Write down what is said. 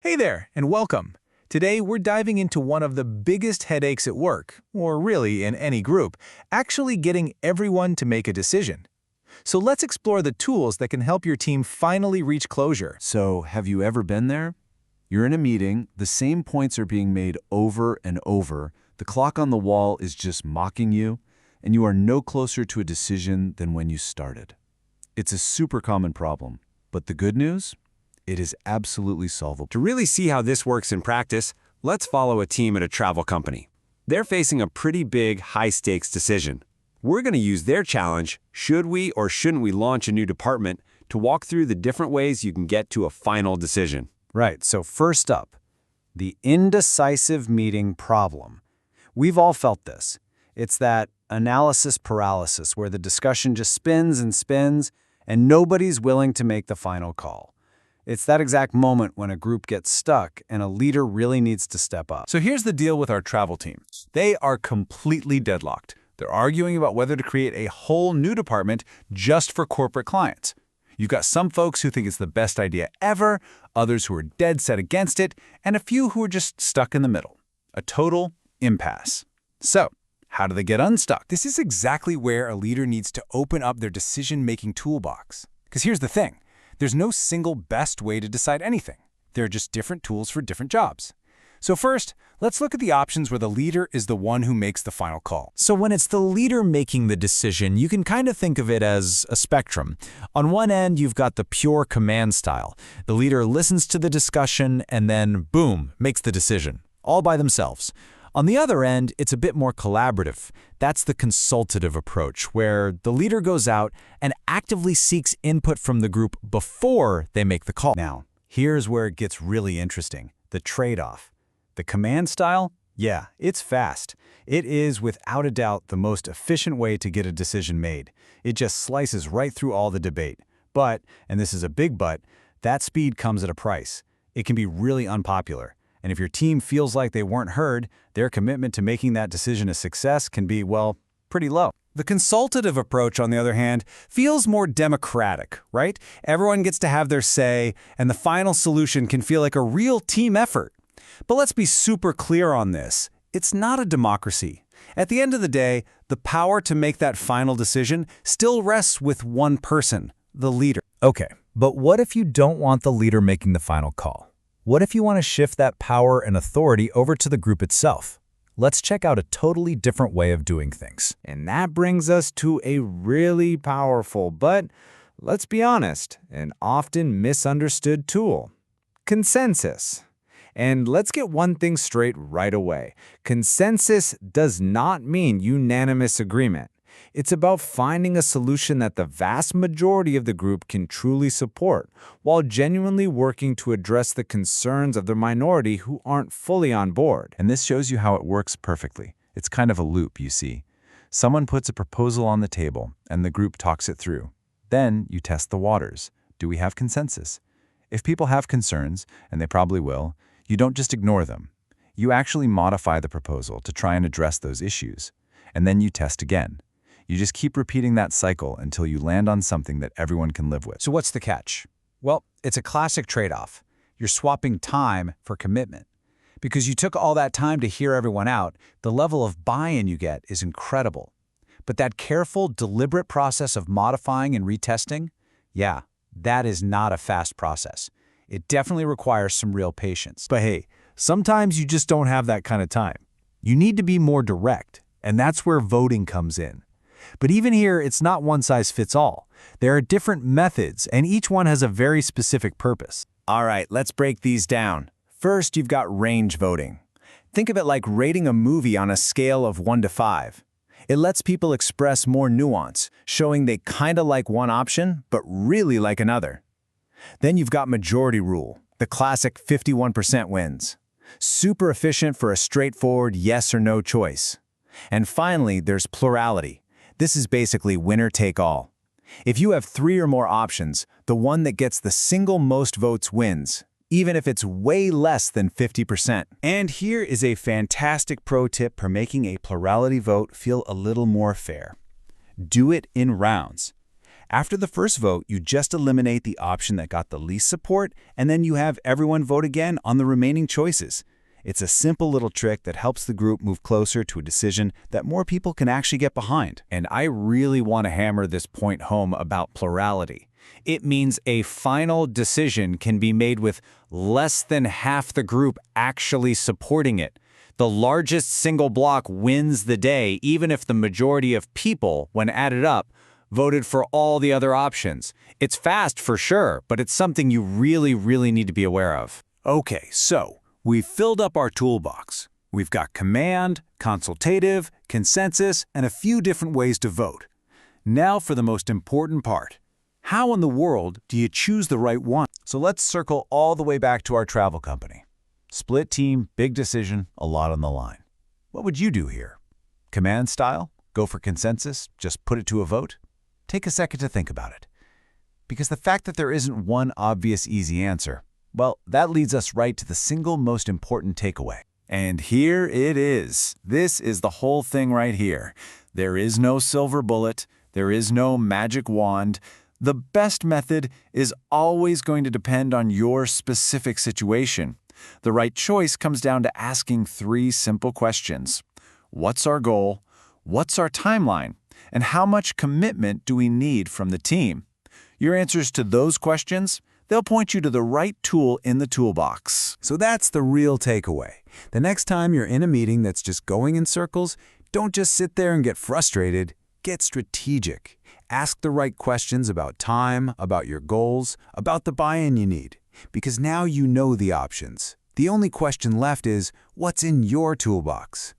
Hey there, and welcome. Today, we're diving into one of the biggest headaches at work, or really in any group, actually getting everyone to make a decision. So let's explore the tools that can help your team finally reach closure. So, have you ever been there? You're in a meeting, the same points are being made over and over, the clock on the wall is just mocking you, and you are no closer to a decision than when you started. It's a super common problem, but the good news? It is absolutely solvable. To really see how this works in practice, let's follow a team at a travel company. They're facing a pretty big, high-stakes decision. We're going to use their challenge, should we or shouldn't we launch a new department, to walk through the different ways you can get to a final decision. Right, so first up, the indecisive meeting problem. We've all felt this. It's that analysis paralysis where the discussion just spins and spins and nobody's willing to make the final call. It's that exact moment when a group gets stuck and a leader really needs to step up. So here's the deal with our travel team. They are completely deadlocked. They're arguing about whether to create a whole new department just for corporate clients. You've got some folks who think it's the best idea ever, others who are dead set against it, and a few who are just stuck in the middle. A total impasse. So, how do they get unstuck? This is exactly where a leader needs to open up their decision-making toolbox. Because here's the thing. There's no single best way to decide anything. There are just different tools for different jobs. So first, let's look at the options where the leader is the one who makes the final call. So when it's the leader making the decision, you can kind of think of it as a spectrum. On one end, you've got the pure command style. The leader listens to the discussion and then, boom, makes the decision, all by themselves. On the other end, it's a bit more collaborative. That's the consultative approach, where the leader goes out and actively seeks input from the group before they make the call. Now, here's where it gets really interesting, the trade-off. The command style? Yeah, it's fast. It is, without a doubt, the most efficient way to get a decision made. It just slices right through all the debate. But, and this is a big but, that speed comes at a price. It can be really unpopular. And if your team feels like they weren't heard, their commitment to making that decision a success can be, well, pretty low. The consultative approach, on the other hand, feels more democratic, right? Everyone gets to have their say, and the final solution can feel like a real team effort. But let's be super clear on this. It's not a democracy. At the end of the day, the power to make that final decision still rests with one person, the leader. Okay, but what if you don't want the leader making the final call? What if you want to shift that power and authority over to the group itself? Let's check out a totally different way of doing things. And that brings us to a really powerful, but let's be honest, an often misunderstood tool: consensus. And let's get one thing straight right away. Consensus does not mean unanimous agreement. It's about finding a solution that the vast majority of the group can truly support, while genuinely working to address the concerns of the minority who aren't fully on board. And this shows you how it works perfectly. It's kind of a loop, you see. Someone puts a proposal on the table, and the group talks it through. Then you test the waters. Do we have consensus? If people have concerns, and they probably will, you don't just ignore them. You actually modify the proposal to try and address those issues. And then you test again. You just keep repeating that cycle until you land on something that everyone can live with. So what's the catch? Well, it's a classic trade-off. You're swapping time for commitment. Because you took all that time to hear everyone out, the level of buy-in you get is incredible. But that careful, deliberate process of modifying and retesting, yeah, that is not a fast process. It definitely requires some real patience. But hey, sometimes you just don't have that kind of time. You need to be more direct, and that's where voting comes in. But even here, it's not one size fits all. There are different methods, and each one has a very specific purpose. All right, let's break these down. First, you've got range voting. Think of it like rating a movie on a scale of 1 to 5. It lets people express more nuance, showing they kinda like one option, but really like another. Then you've got majority rule, the classic 51% wins. Super efficient for a straightforward yes or no choice. And finally, there's plurality. This is basically winner take all. If you have 3 or more options, the one that gets the single most votes wins, even if it's way less than 50%. And here is a fantastic pro tip for making a plurality vote feel a little more fair. Do it in rounds. After the first vote, you just eliminate the option that got the least support, and then you have everyone vote again on the remaining choices. It's a simple little trick that helps the group move closer to a decision that more people can actually get behind. And I really want to hammer this point home about plurality. It means a final decision can be made with less than half the group actually supporting it. The largest single block wins the day, even if the majority of people, when added up, voted for all the other options. It's fast for sure, but it's something you really need to be aware of. Okay, so we've filled up our toolbox. We've got command, consultative, consensus, and a few different ways to vote. Now for the most important part. How in the world do you choose the right one? So let's circle all the way back to our travel company. Split team, big decision, a lot on the line. What would you do here? Command style? Go for consensus? Just put it to a vote? Take a second to think about it. Because the fact that there isn't one obvious easy answer, well, that leads us right to the single most important takeaway. And here it is. This is the whole thing right here. There is no silver bullet. There is no magic wand. The best method is always going to depend on your specific situation. The right choice comes down to asking 3 simple questions. What's our goal? What's our timeline? And how much commitment do we need from the team? Your answers to those questions, they'll point you to the right tool in the toolbox. So that's the real takeaway. The next time you're in a meeting that's just going in circles, don't just sit there and get frustrated. Get strategic. Ask the right questions about time, about your goals, about the buy-in you need. Because now you know the options. The only question left is, what's in your toolbox?